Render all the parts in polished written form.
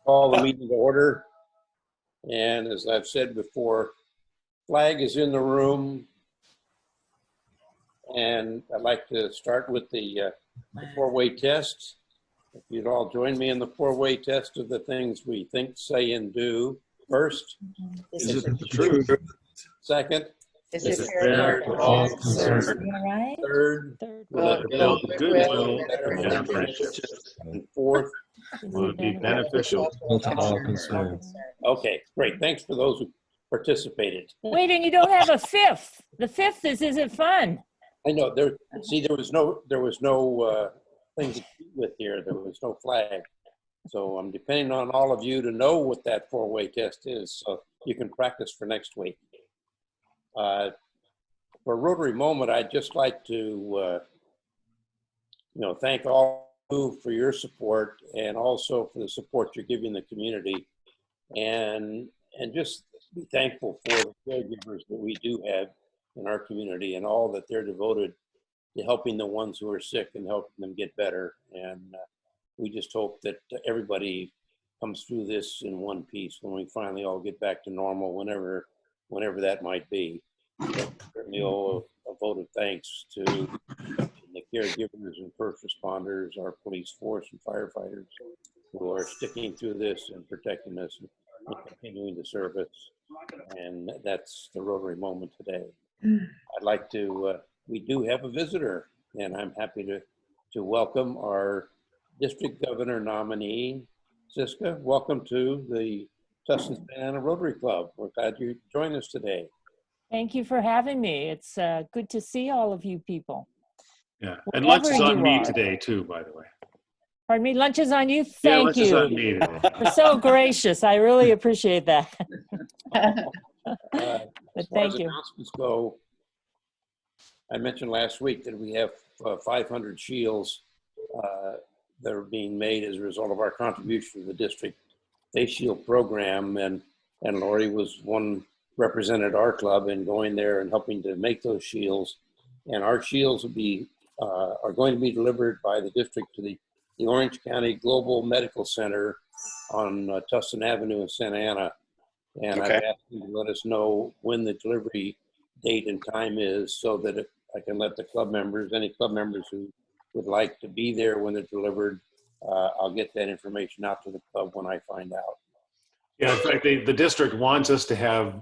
Call the meeting to order. And as I've said before, flag is in the room. And I'd like to start with the four-way test. If you'd all join me in the four-way test of the things we think, say, and do. First, Is it the truth? second, Is it fair to all concerned? third, will it build goodwill and friendship? And fourth, Will it be beneficial to all concerned? okay, great. Thanks for those who participated. Wait, and you don't have a fifth. The fifth is it fun? I know there. See, there was no thing to shoot with here. There was no flag, so I'm depending on all of you to know what that four-way test is, so you can practice for next week. For Rotary Moment, I'd just like to, thank all of you for your support and also for the support you're giving the community, and just be thankful for the caregivers that we do have in our community and all that they're devoted to helping the ones who are sick and helping them get better. And we just hope that everybody comes through this in one piece when we finally all get back to normal, whenever that might be. Certainly owe a vote of thanks to the caregivers and first responders, our police force and firefighters who are sticking through this and protecting us and continuing to serve us. And that's the Rotary Moment today. I'd like to, we do have a visitor, and I'm happy to welcome our district governor nominee, Siska. Welcome to the Tustin-SantaAna Rotary Club. We're glad you joined us today. Thank you for having me. It's good to see all of you people. Yeah, and lunch is on me today too, by the way. Pardon me, lunch is on you? Thank you. Lunch is on me today. You're so gracious. I really appreciate that. As But thank you. Announcements go, I mentioned last week that we have 500 shields that are being made as a result of our contribution to the district face shield program, and Lori was one represented our club in going there and helping to make those shields. And our shields will be are going to be delivered by the district to the Orange County Global Medical Center on Tustin Avenue in Santa Ana. And okay. I've asked them to let us know when the delivery date and time is, so that I can let the club members, any club members who would like to be there when they're delivered, I'll get that information out to the club when I find out. Yeah, in fact, the district wants us to have,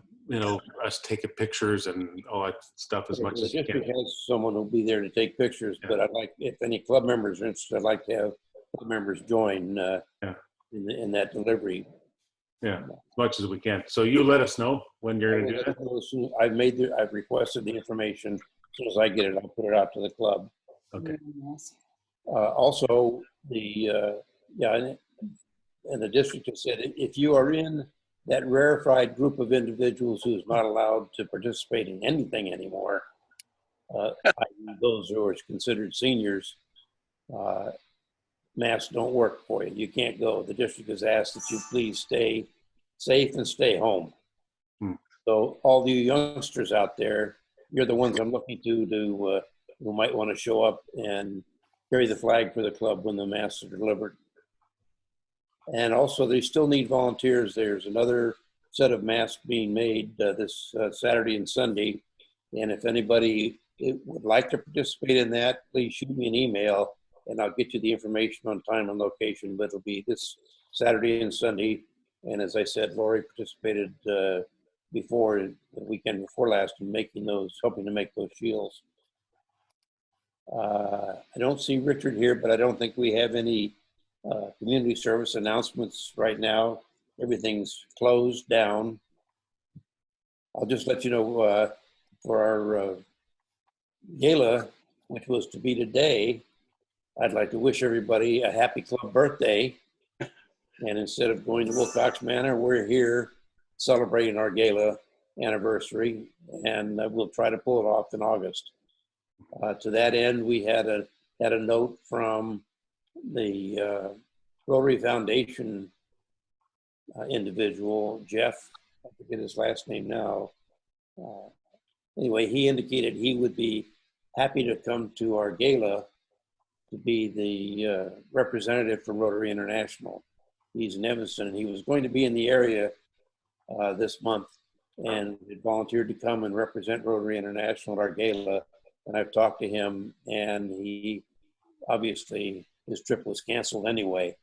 us taking pictures and all that stuff as much as you can. The district has someone who'll be there to take pictures, yeah. But I'd like, if any club members are interested, I'd like to have club members join in that delivery. Yeah, as much as we can. So you let us know when you're going to do that. I've requested the information. As soon as I get it, I'll put it out to the club. Okay. Also, and the district has said, if you are in that rarefied group of individuals who's not allowed to participate in anything anymore, those who are considered seniors, masks don't work for you. You can't go. The district has asked that you please stay safe and stay home. So all you youngsters out there, you're the ones I'm looking to who might want to show up and carry the flag for the club when the masks are delivered. And also, they still need volunteers. There's another set of masks being made this Saturday and Sunday. And if anybody would like to participate in that, please shoot me an email and I'll get you the information on time and location. But it'll be this Saturday and Sunday. And as I said, Lori participated before, the weekend before last, in making those, helping to make those shields. I don't see Richard here, but I don't think we have any community service announcements right now. Everything's closed down. I'll just let you know for our gala, which was to be today, I'd like to wish everybody a happy club birthday. And instead of going to Wilcox Manor, we're here celebrating our gala anniversary, and we'll try to pull it off in August. To that end, we had a note from the Rotary Foundation individual, Jeff, I forget his last name now. Anyway, he indicated he would be happy to come to our gala to be the representative from Rotary International. He's in Evanston, and he was going to be in the area this month, and had volunteered to come and represent Rotary International at our gala. And I've talked to him, and he obviously his trip was canceled anyway.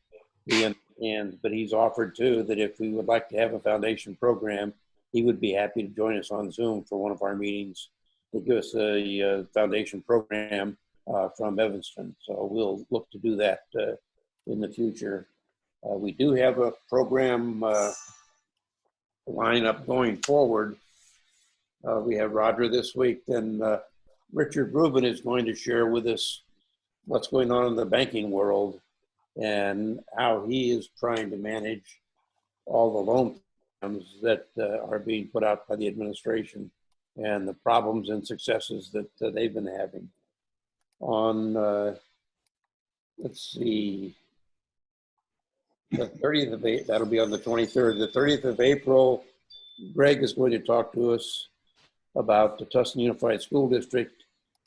But he's offered too that if we would like to have a foundation program, he would be happy to join us on Zoom for one of our meetings to give us a foundation program from Evanston. So we'll look to do that in the future. We do have a program lineup going forward. We have Roger this week, and Richard Rubin is going to share with us what's going on in the banking world and how he is trying to manage all the loan programs that are being put out by the administration and the problems and successes that they've been having. On, let's see, the 30th of April, that'll be on the 23rd. The 30th of April, Greg is going to talk to us about the Tustin Unified School District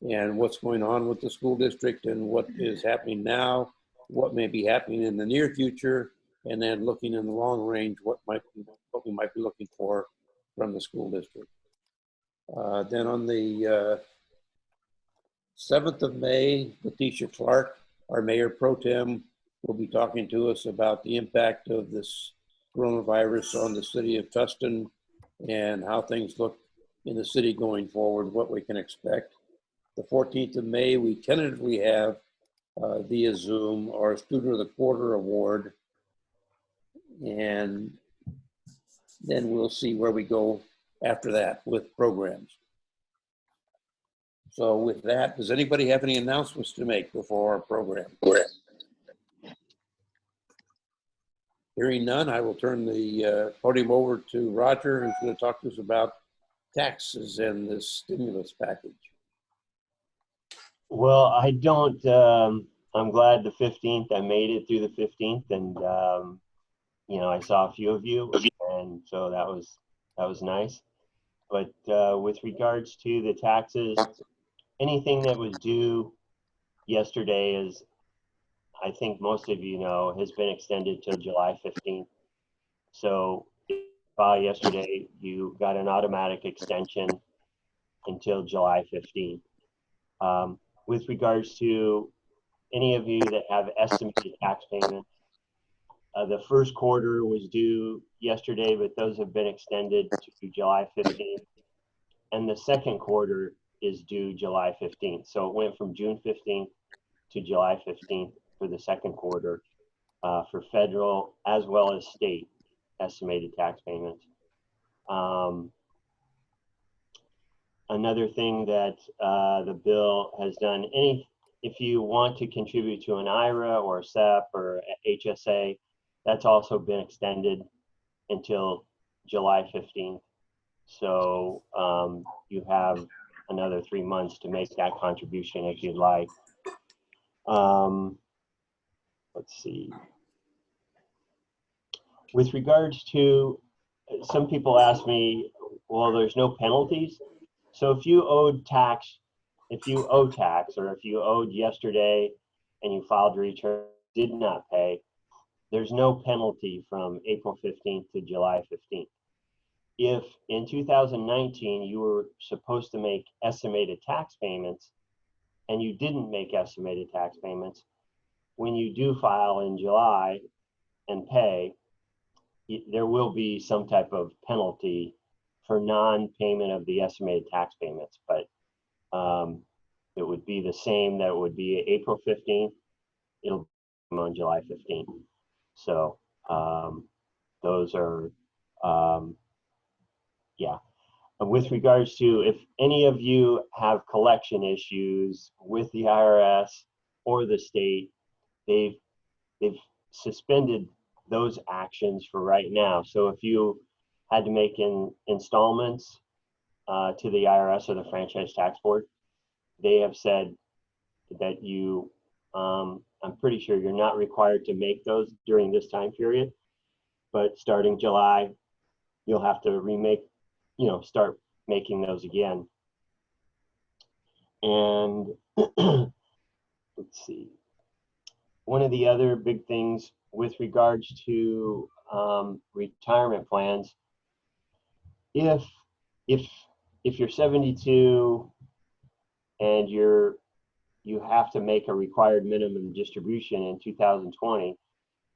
and what's going on with the school district and what is happening now, what may be happening in the near future, and then looking in the long range, what we might be looking for from the school district. Then on the 7th of May, Letitia Clark, our Mayor Pro Tem, will be talking to us about the impact of this coronavirus on the city of Tustin and how things look in the city going forward, what we can expect. The 14th of May, we tentatively have via Zoom our Student of the Quarter Award, and then we'll see where we go after that with programs. So with that, does anybody have any announcements to make before our program? Hearing none, I will turn the podium over to Roger, who's going to talk to us about taxes and the stimulus package. Well, I don't, I'm glad the 15th, I made it through the 15th, and, you know, I saw a few of you, and so that was nice. But with regards to the taxes, anything that was due yesterday is, I think most of you know, has been extended till July 15th. So by yesterday, you got an automatic extension until July 15th. With regards to any of you that have estimated tax payments, the first quarter was due yesterday, but those have been extended to July 15th. And the second quarter is due July 15th. So it went from June 15th to July 15th for the second quarter for federal as well as state estimated tax payments. Another thing that the bill has done, if you want to contribute to an IRA or a SEP or HSA, that's also been extended until July 15th. So you have another 3 months to make that contribution if you'd like. Let's see. With regards to, some people ask me, well, there's no penalties. So if you owed tax, or if you owed yesterday and you filed a return, did not pay, there's no penalty from April 15th to July 15th. If in 2019 you were supposed to make estimated tax payments and you didn't make estimated tax payments, when you do file in July and pay, there will be some type of penalty for non-payment of the estimated tax payments, but it would be the same that would be April 15th. It'll be on July 15th. So those are, yeah. And with regards to if any of you have collection issues with the IRS or the state, they've suspended those actions for right now. So if you had to make installments to the IRS or the Franchise Tax Board, they have said that you, I'm pretty sure you're not required to make those during this time period, but starting July, you'll have to remake, start making those again. And let's see. One of the other big things with regards to retirement plans, if if you're 72 and you have to make a required minimum distribution in 2020,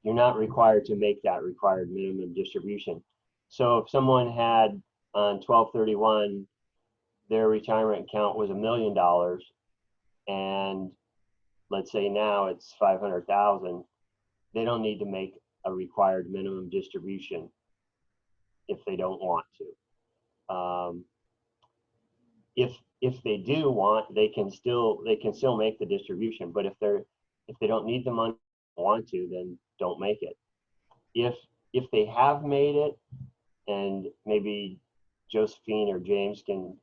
you're not required to make that required minimum distribution. So if someone had on 12/31 their retirement account was $1 million, and let's say now it's 500,000, they don't need to make a required minimum distribution if they don't want to. If they do want, they can still make the distribution. But if they don't need the money, want to, then don't make it. If they have made it, and maybe Josephine or James can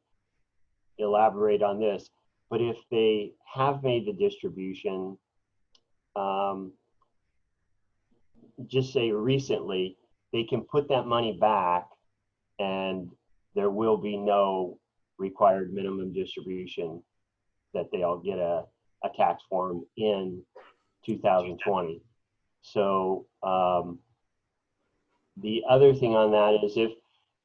elaborate on this, but if they have made the distribution, just say recently, they can put that money back and there will be no required minimum distribution, that they'll get a tax form in 2020. So the other thing on that is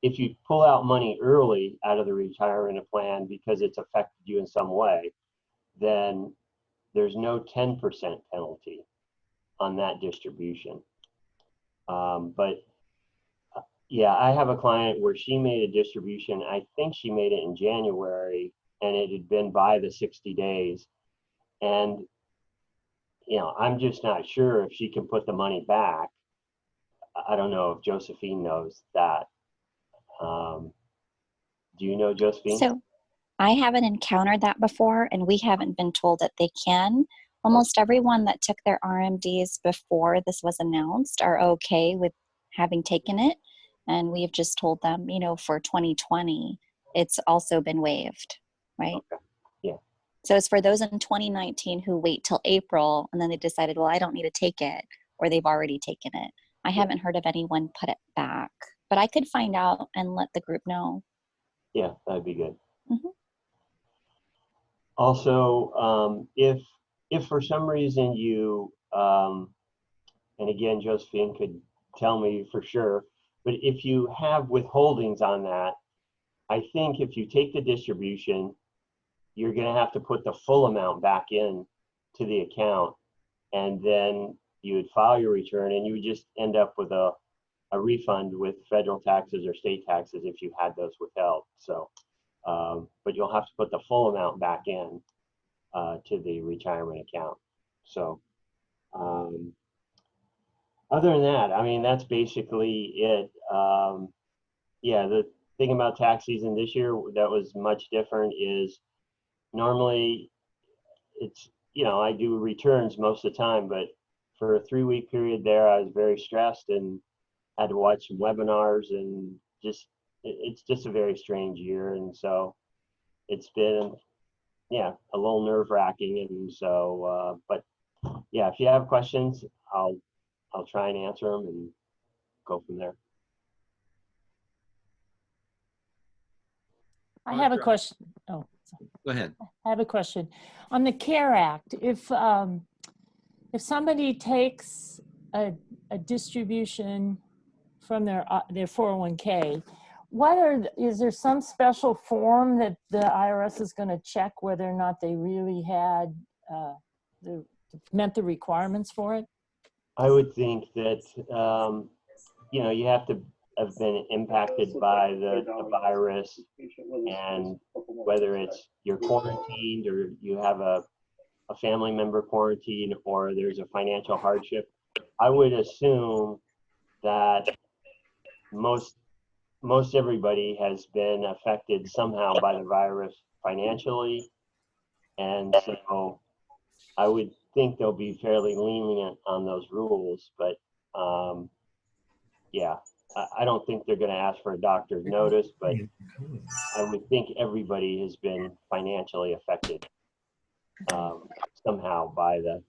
if you pull out money early out of the retirement plan because it's affected you in some way, then there's no 10% penalty on that distribution. But yeah, I have a client where she made a distribution. I think she made it in January, and it had been by the 60 days. And, you know, I'm just not sure if she can put the money back. I don't know if Josephine knows that. Do you know, Josephine? So I haven't encountered that before, and we haven't been told that they can. Almost everyone that took their RMDs before this was announced are okay with having taken it. And we've just told them, you know, for 2020, it's also been waived, right? Okay. Yeah. So it's for those in 2019 who wait till April and then they decided, well, I don't need to take it, or they've already taken it. I haven't heard of anyone put it back, but I could find out and let the group know. Yeah, that'd be good. Mhm. Also, if for some reason you, and again, Josephine could tell me for sure, but if you have withholdings on that, I think if you take the distribution, you're going to have to put the full amount back in to the account, and then you would file your return and you would just end up with a refund with federal taxes or state taxes if you had those withheld. So, but you'll have to put the full amount back in to the retirement account. So, other than that, I mean, that's basically it. Yeah, the thing about tax season this year that was much different is normally it's, you know, I do returns most of the time, but for a 3-week period there, I was very stressed and had to watch some webinars, and just, it's just a very strange year. And so it's been, yeah, a little nerve wracking. And so, but yeah, if you have questions, I'll try and answer them and go from there. I have a question. Oh, Go ahead. I have a question. On the CARE Act, if somebody takes a distribution from their 401k, is there some special form that the IRS is going to check whether or not they really had met the requirements for it? I would think that, you know, you have to have been impacted by the virus, and whether it's you're quarantined or you have a family member quarantined or there's a financial hardship, I would assume that most everybody has been affected somehow by the virus financially. And so I would think they'll be fairly lenient on those rules, but yeah, I don't think they're going to ask for a doctor's notice, but I would think everybody has been financially affected somehow by the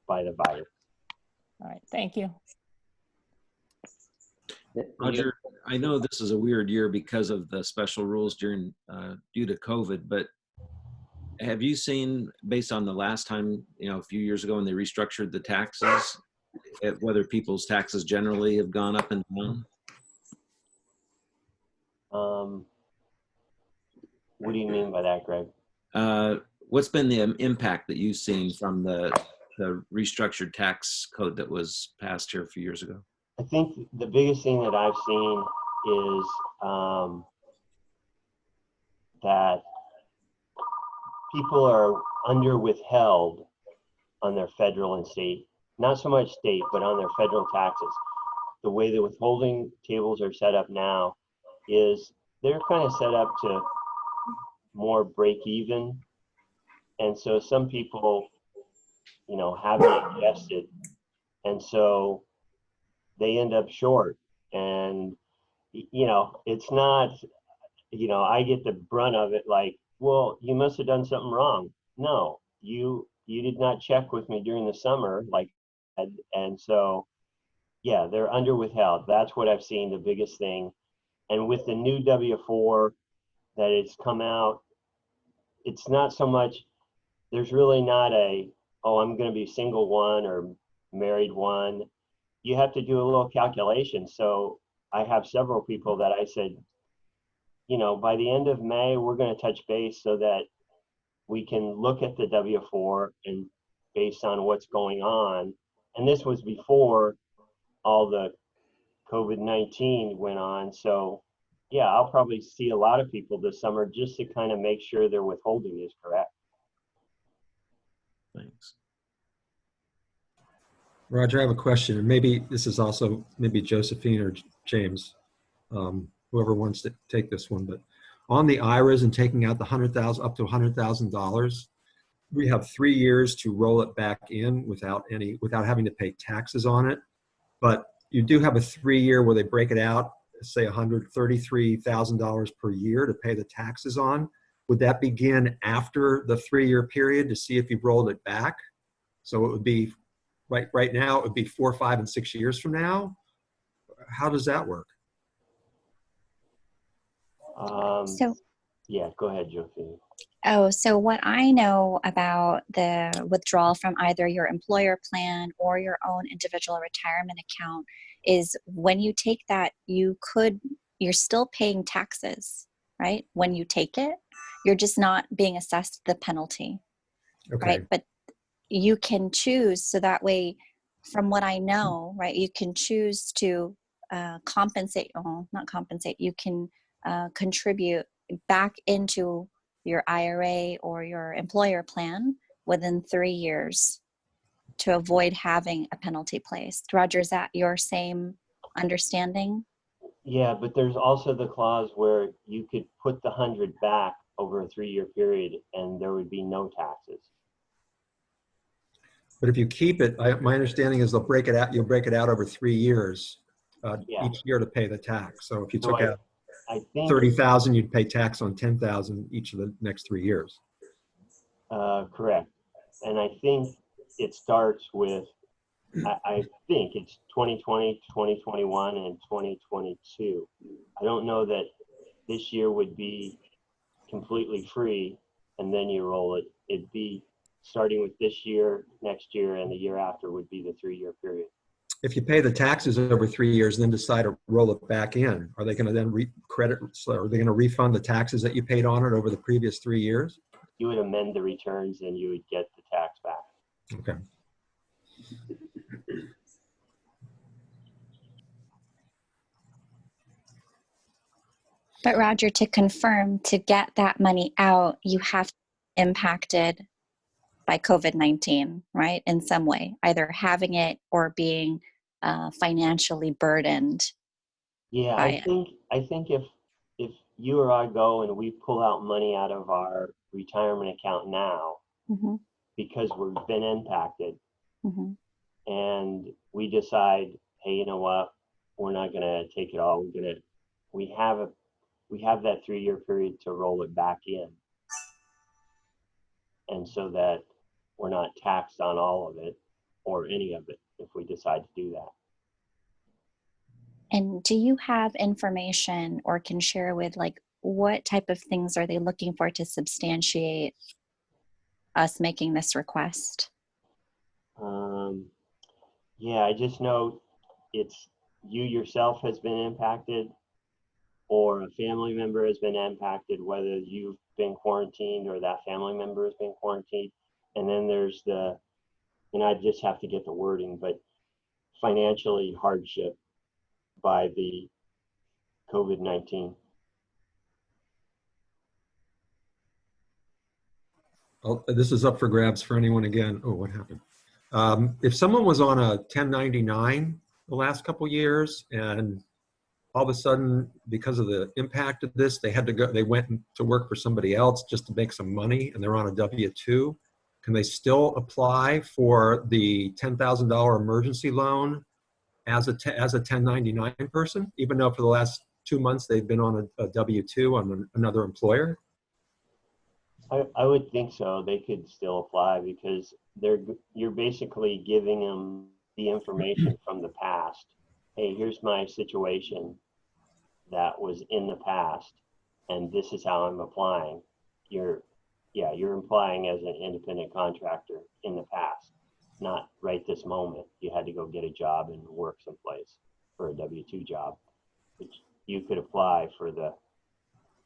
virus. All right, thank you. Roger, I know this is a weird year because of the special rules due to COVID, but have you seen, based on the last time, you know, a few years ago when they restructured the taxes, at whether people's taxes generally have gone up and down? What do you mean by that, Greg? What's been the impact that you've seen from the restructured tax code that was passed here a few years ago? I think the biggest thing that I've seen is that people are under withheld on their federal and state, not so much state, but on their federal taxes. The way the withholding tables are set up now is they're kind of set up to more break even. And so some people, you know, haven't adjusted. And so they end up short. And, you know, it's not, you know, I get the brunt of it like, well, you must have done something wrong. No, you did not check with me during the summer, like, and so, yeah, they're under withheld. That's what I've seen, the biggest thing. And with the new W-4 that it's come out, it's not so much, there's really not a, oh, I'm going to be single one or married one. You have to do a little calculation. So I have several people that I said, you know, by the end of May, we're going to touch base so that we can look at the W-4 and based on what's going on. And this was before all the COVID-19 went on. So yeah, I'll probably see a lot of people this summer just to kind of make sure their withholding is correct. Thanks. Roger, I have a question, and maybe this is also maybe Josephine or James, whoever wants to take this one. But on the IRAs and taking out the $100,000 up to $100,000, we have 3 years to roll it back in without having to pay taxes on it. But you do have a 3 year where they break it out, say $133,000 per year to pay the taxes on. Would that begin after the 3 year period to see if you've rolled it back? So it would be right now, it would be 4, 5, and 6 years from now. How does that work? So, Yeah, go ahead, Josephine. oh, so what I know about the withdrawal from either your employer plan or your own individual retirement account is when you take that, you're still paying taxes, right? When you take it, you're just not being assessed the penalty, Okay. right? But you can choose, so that way, from what I know, right, you can choose to compensate, oh, not compensate, you can contribute back into your IRA or your employer plan within 3 years to avoid having a penalty placed. Roger, is that your same understanding? Yeah, but there's also the clause where you could put the 100 back over a 3 year period and there would be no taxes. But if you keep it, my understanding is they'll break it out. You'll break it out over 3 years, Yeah. each year to pay the tax. So if you So took out I think 30,000, you'd pay tax on 10,000 each of the next 3 years. correct. And I think it starts with, I think it's 2020, 2021, and 2022. I don't know that this year would be completely free and then you roll it. It'd be starting with this year, next year, and the year after would be the 3 year period. If you pay the taxes over 3 years and then decide to roll it back in, are they going to then are they going to refund the taxes that you paid on it over the previous 3 years? You would amend the returns and you would get the tax back. Okay. But Roger, to confirm, to get that money out, you have to be impacted by COVID-19, right? In some way, either having it or being financially burdened. Yeah, I think if you or I go and we pull out money out of our retirement account now Mm-hmm. because we've been impacted Mm-hmm. and we decide, hey, you know what, we're not gonna take it all. We have that 3 year period to roll it back in. And so that we're not taxed on all of it or any of it if we decide to do that. And do you have information or can share with, like, what type of things are they looking for to substantiate us making this request? Yeah, I just know it's you yourself has been impacted or a family member has been impacted, whether you've been quarantined or that family member has been quarantined. And then there's the, and I just have to get the wording, but financially hardship by the COVID-19. This is up for grabs for anyone again. Oh, what happened? If someone was on a 1099 the last couple years and all of a sudden, because of the impact of this, they had to go, they went to work for somebody else just to make some money and they're on a W-2, can they still apply for the $10,000 emergency loan as a 1099 person, even though for the last 2 months they've been on a W-2 on another employer? I would think so. They could still apply because you're basically giving them the information from the past. Hey, here's my situation that was in the past, and this is how I'm applying. You're applying as an independent contractor in the past, not right this moment. You had to go get a job and work someplace for a W-2 job, which you could apply for the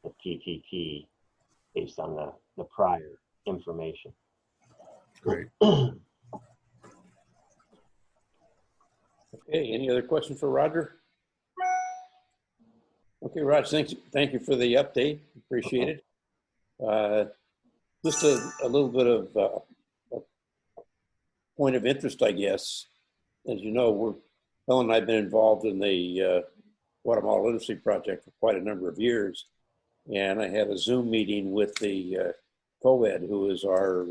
PPP based on the prior information. Great. Okay, any other questions for Roger? Okay, Roger, thank you for the update. Appreciate it. Just a little bit of a point of interest, I guess. As you know, Helen and I have been involved in the Guatemala Literacy Project for quite a number of years. And I had a Zoom meeting with the co-ed, who is our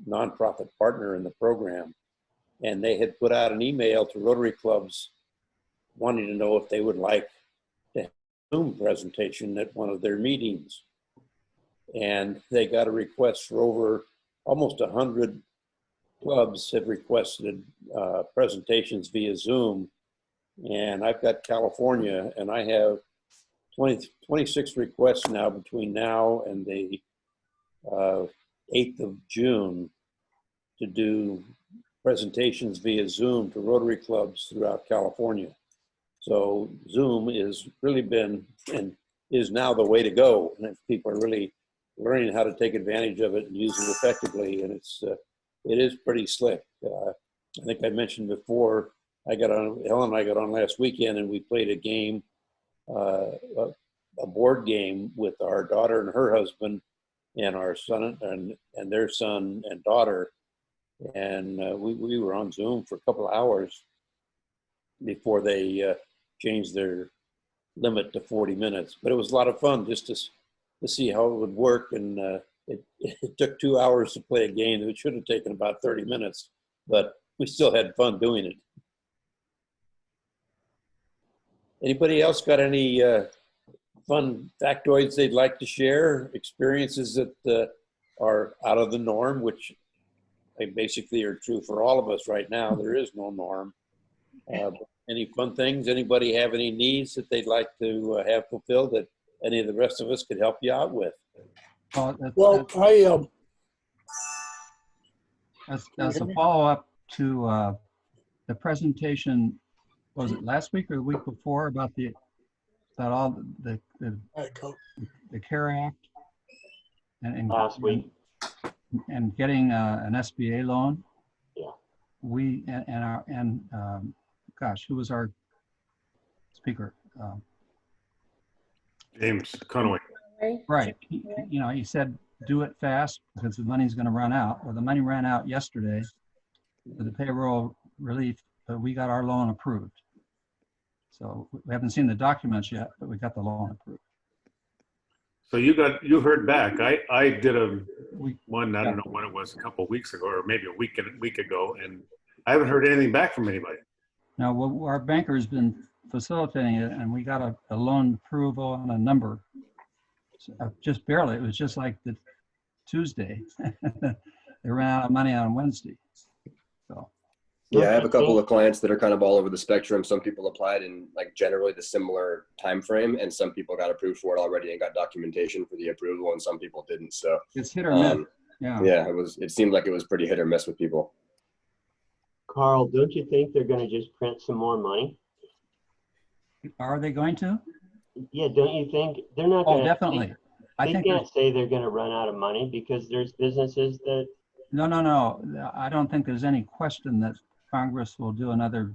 nonprofit partner in the program. And they had put out an email to Rotary clubs wanting to know if they would like to have a Zoom presentation at one of their meetings. And they got a request for over almost 100 clubs have requested presentations via Zoom. And I've got California, and I have 26 requests now between now and the 8th of June to do presentations via Zoom to Rotary clubs throughout California. So Zoom has really been and is now the way to go. And people are really learning how to take advantage of it and use it effectively. And it is pretty slick. I think I mentioned before, Helen and I got on last weekend and we played a game, a board game with our daughter and her husband and our son and their son and daughter. And we were on Zoom for a couple of hours before they changed their limit to 40 minutes. But it was a lot of fun just to see how it would work. And it took 2 hours to play a game. It should have taken about 30 minutes, but we still had fun doing it. Anybody else got any fun factoids they'd like to share? Experiences that are out of the norm, which they basically are true for all of us right now. There is no norm. Any fun things? Anybody have any needs that they'd like to have fulfilled that any of the rest of us could help you out with? Well, as a follow-up to the presentation, was it last week or the week before about the CARE Act and Last week. and getting an SBA loan? Yeah. We gosh, who was our speaker? James Conway. Right. He said, do it fast because the money's going to run out. Well, the money ran out yesterday for the payroll relief, but we got our loan approved. So we haven't seen the documents yet, but we got the loan approved. So you heard back. I did one, I don't know when it was, a couple of weeks ago, or maybe a week ago, and I haven't heard anything back from anybody. Now, our banker's been facilitating it, and we got a loan approval on a number. Just barely. It was just like the Tuesday. They ran out of money on Wednesday. So. Yeah, I have a couple of clients that are kind of all over the spectrum. Some people applied in like generally the similar time frame, and some people got approved for it already and got documentation for the approval, and some people didn't. So. It's hit or miss. Yeah. Yeah, it seemed like it was pretty hit or miss with people. Carl, don't you think they're going to just print some more money? Are they going to? Yeah, don't you think? They're not Oh, going to. definitely. I They think can't say they're going to run out of money because there's businesses that. no. I don't think there's any question that Congress will do another $1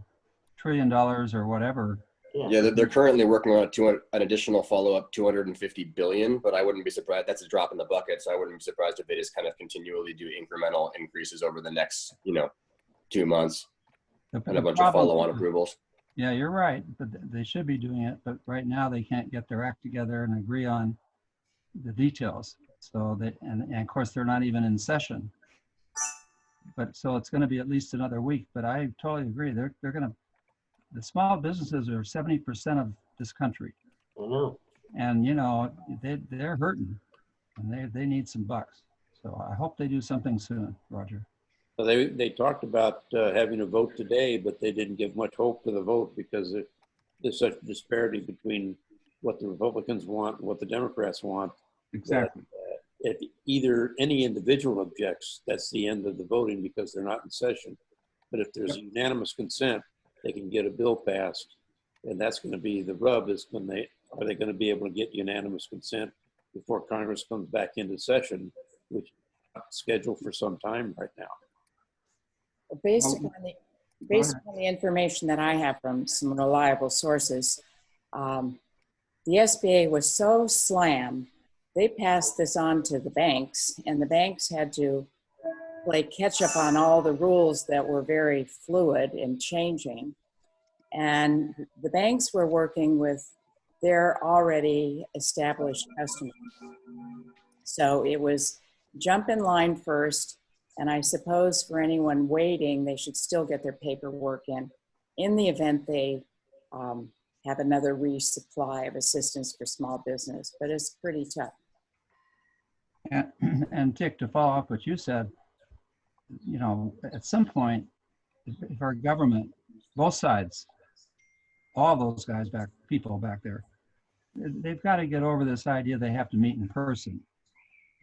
trillion or whatever. Yeah, they're currently working on an additional follow-up 250 billion, but I wouldn't be surprised. That's a drop in the bucket, so I wouldn't be surprised if they just kind of continually do incremental increases over the next, 2 months and a bunch of follow-on approvals. Yeah, you're right, but they should be doing it. But right now they can't get their act together and agree on the details. So and of course they're not even in session. But so it's going to be at least another week. But I totally agree. They're going to. The small businesses are 70% of this country. I know. And they're hurting, and they need some bucks. So I hope they do something soon, Roger. Well, they talked about having a vote today, but they didn't give much hope to the vote because there's such a disparity between what the Republicans want and what the Democrats want. Exactly. If either any individual objects, that's the end of the voting because they're not in session. But if there's unanimous consent, they can get a bill passed. And that's going to be the rub, is are they going to be able to get unanimous consent before Congress comes back into session, which is not scheduled for some time right now. Based upon the information that I have from some reliable sources, the SBA was so slammed, they passed this on to the banks, and the banks had to play catch up on all the rules that were very fluid and changing. And the banks were working with their already established customers. So it was jump in line first. And I suppose for anyone waiting, they should still get their paperwork in the event they have another resupply of assistance for small business, but it's pretty tough. And Dick, to follow up what you said, at some point, if our government, both sides, all those guys people back there, they've got to get over this idea they have to meet in person.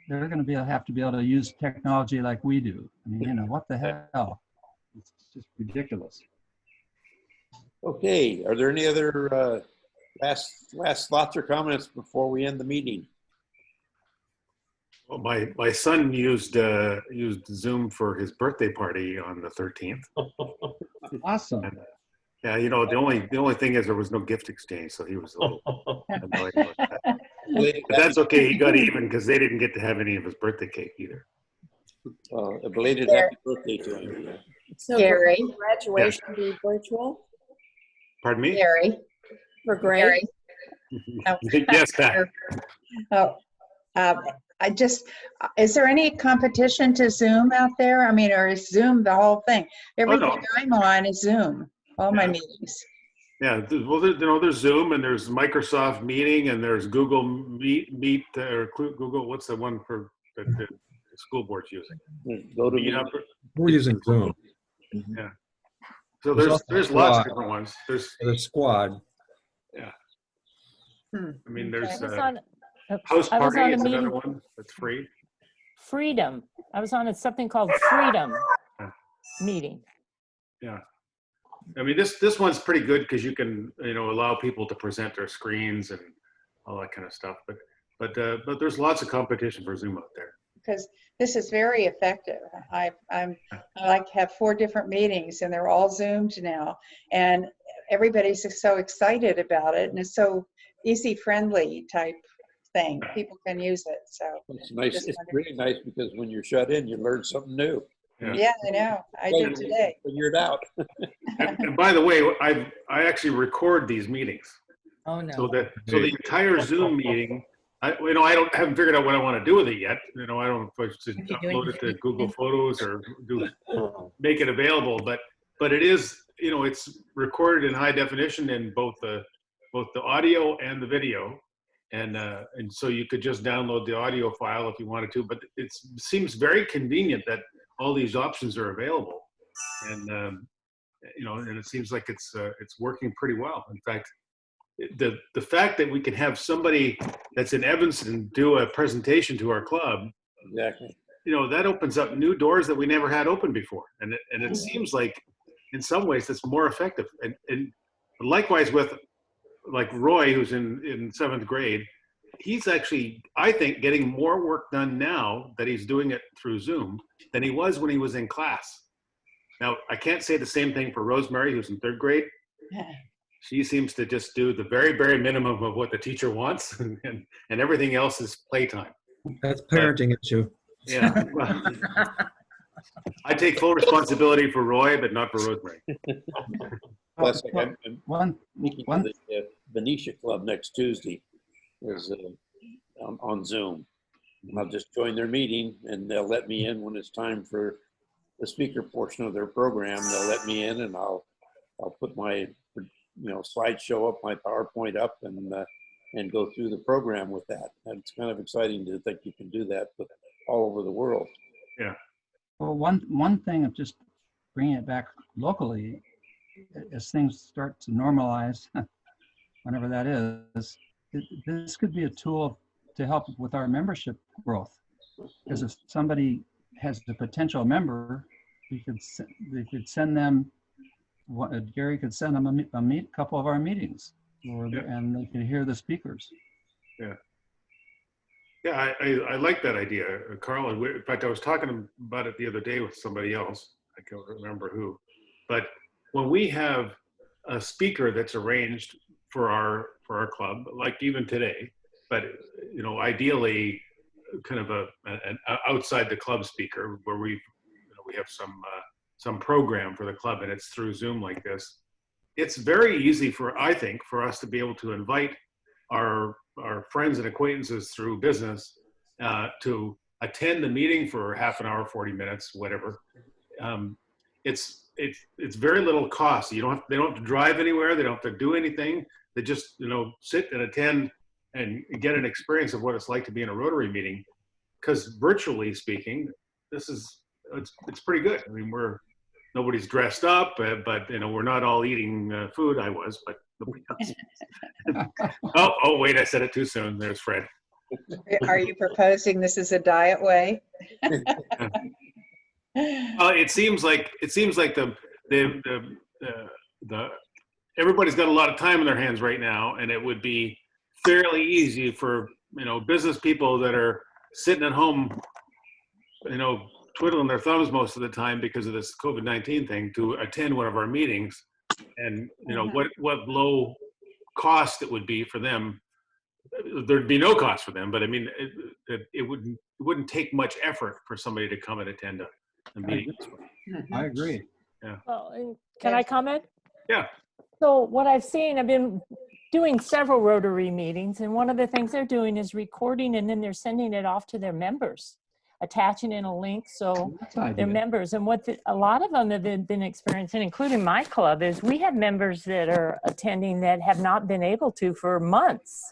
They're going to have to be able to use technology like we do. I mean, what the hell? It's just ridiculous. Okay, are there any other last thoughts or comments before we end the meeting? Well, my son used Zoom for his birthday party on the 13th. Awesome. And, yeah, the only thing is there was no gift exchange, so he was a little annoyed about that. But that's okay. He got even because they didn't get to have any of his birthday cake either. A belated happy birthday to him. So Gary. will graduation be virtual? Pardon me? Gary. For grade? Yes, Pat. Oh, is there any competition to Zoom out there? I mean, or is Zoom the whole thing? Everything I'm on is Zoom, all my meetings. Yeah, well, there's Zoom and there's Microsoft Meeting and there's Google Meet or Google, what's the one for that the school board's using? We're using Zoom. Yeah. So there's lots of different ones. There's Squad. Yeah. I mean, there's I House was on Party a is another meeting. one that's free. Freedom. I was on something called Freedom meeting. Yeah. I mean, this one's pretty good because you can, allow people to present their screens and all that kind of stuff. But there's lots of competition for Zoom out there. Because this is very effective. I have 4 different meetings and they're all Zoomed now, and everybody's just so excited about it, and it's so easy friendly type thing. People can use it. So it's nice. It's really nice because when you're shut in, you learn something new. Yeah, I know. I did today. Figure it out. And by the way, I actually record these meetings. Oh no. So the entire Zoom meeting, I haven't figured out what I want to do with it yet. I don't know if I should upload it to Google Photos or make it available. But it is, it's recorded in high definition in both the audio and the video, and so you could just download the audio file if you wanted to. But it seems very convenient that all these options are available, and and it seems like it's working pretty well. In fact, the fact that we can have somebody that's in Evanston do a presentation to our club, exactly, that opens up new doors that we never had open before, and it seems like in some ways that's more effective. And likewise with like Roy, who's in 7th grade, he's actually, I think, getting more work done now that he's doing it through Zoom than he was when he was in class. Now, I can't say the same thing for Rosemary, who's in 3rd grade. She seems to just do the very, very minimum of what the teacher wants, and everything else is playtime. That's parenting issue. Yeah. Well, I take full responsibility for Roy, but not for Rosemary. Plus, I'm One, speaking one, to the Venetia Club next Tuesday is on Zoom. And I'll just join their meeting, and they'll let me in when it's time for the speaker portion of their program. They'll let me in, and I'll put my slideshow up, my PowerPoint up, and go through the program with that. And it's kind of exciting to think you can do that, but all over the world. Yeah. well, one thing of just bringing it back locally, as things start to normalize, whenever that is, this could be a tool to help with our membership growth. Because if somebody has a potential member, they could send them, Gary could send them a couple of our meetings, and they can hear the speakers. Yeah. Yeah, I like that idea, Carl. In fact, I was talking about it the other day with somebody else. I can't remember who. But when we have a speaker that's arranged for our club, like even today, but ideally, kind of an outside the club speaker where we have some program for the club, and it's through Zoom like this. It's very easy I think, for us to be able to invite our friends and acquaintances through business to attend the meeting for half an hour, 40 minutes, whatever. It's very little cost. They don't have to drive anywhere. They don't have to do anything. They just sit and attend and get an experience of what it's like to be in a Rotary meeting. Because virtually speaking, it's pretty good. I mean, nobody's dressed up, but we're not all eating food. I was, but nobody else. oh, wait, I said it too soon. There's Fred. Are you proposing this is a diet way? It seems like the everybody's got a lot of time in their hands right now, and it would be fairly easy for business people that are sitting at home, twiddling their thumbs most of the time because of this COVID-19 thing, to attend one of our meetings, and what low cost it would be for them. There'd be no cost for them, but I mean, it wouldn't take much effort for somebody to come and attend a meeting. I agree. Yeah. Well, and can I comment? Yeah. So what I've seen, I've been doing several Rotary meetings, and one of the things they're doing is recording, and then they're sending it off to their members, attaching in a link so their members. And what a lot of them have been experiencing, including my club, is we have members that are attending that have not been able to for months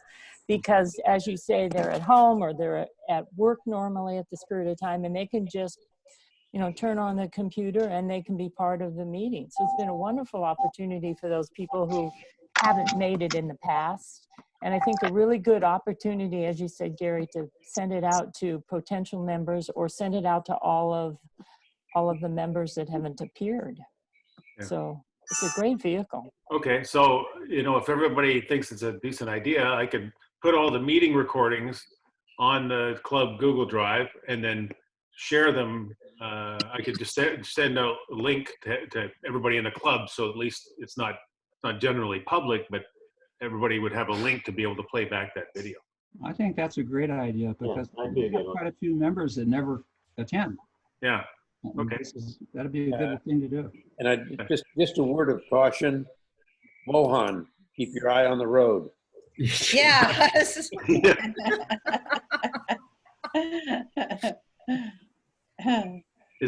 because, as you say, they're at home or they're at work normally at this period of time, and they can just turn on the computer and they can be part of the meeting. So it's been a wonderful opportunity for those people who haven't made it in the past. And I think a really good opportunity, as you said, Gary, to send it out to potential members or send it out to all of the members that haven't appeared. Yeah. So it's a great vehicle. Okay, so if everybody thinks it's a decent idea, I could put all the meeting recordings on the club Google Drive and then share them. I could just send a link to everybody in the club, so at least it's not generally public, but everybody would have a link to be able to play back that video. I think that's a great idea because we have quite a few members that never attend. Yeah. Okay. That'd be a good thing to do. And just a word of caution, Mohan, keep your eye on the road. Yeah.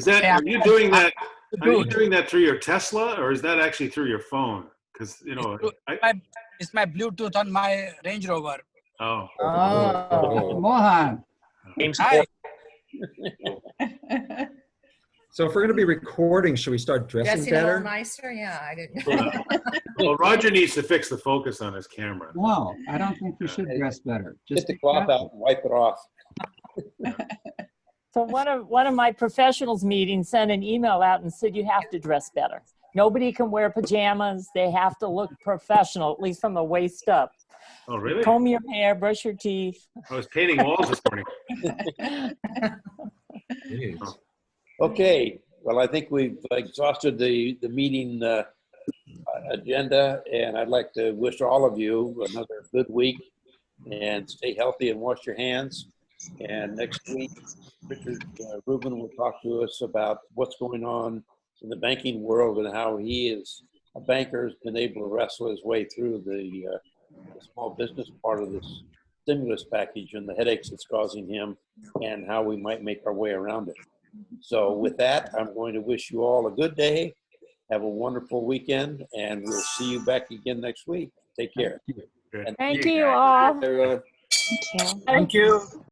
Are you doing that? Are you doing that through your Tesla, or is that actually through your phone? Because it's my Bluetooth on my Range Rover. Oh. Mohan. Hi. So if we're going to be recording, should we start dressing better? A little nicer? Yeah, I didn't. Well, Roger needs to fix the focus on his camera. No, I don't think we should dress better. Just get the cloth out and wipe it off. So one of my professionals meetings sent an email out and said you have to dress better. Nobody can wear pajamas. They have to look professional, at least from the waist up. Oh, really? Comb your hair, brush your teeth. I was painting walls this morning. Jeez. Okay, well, I think we've exhausted the meeting agenda, and I'd like to wish all of you another good week, and stay healthy and wash your hands. And next week, Richard Rubin will talk to us about what's going on in the banking world and how he is a banker has been able to wrestle his way through the small business part of this stimulus package and the headaches it's causing him, and how we might make our way around it. So with that, I'm going to wish you all a good day. Have a wonderful weekend, and we'll see you back again next week. Take care. Good. Thank See you guys. all. Everyone. Thank you. Thank you.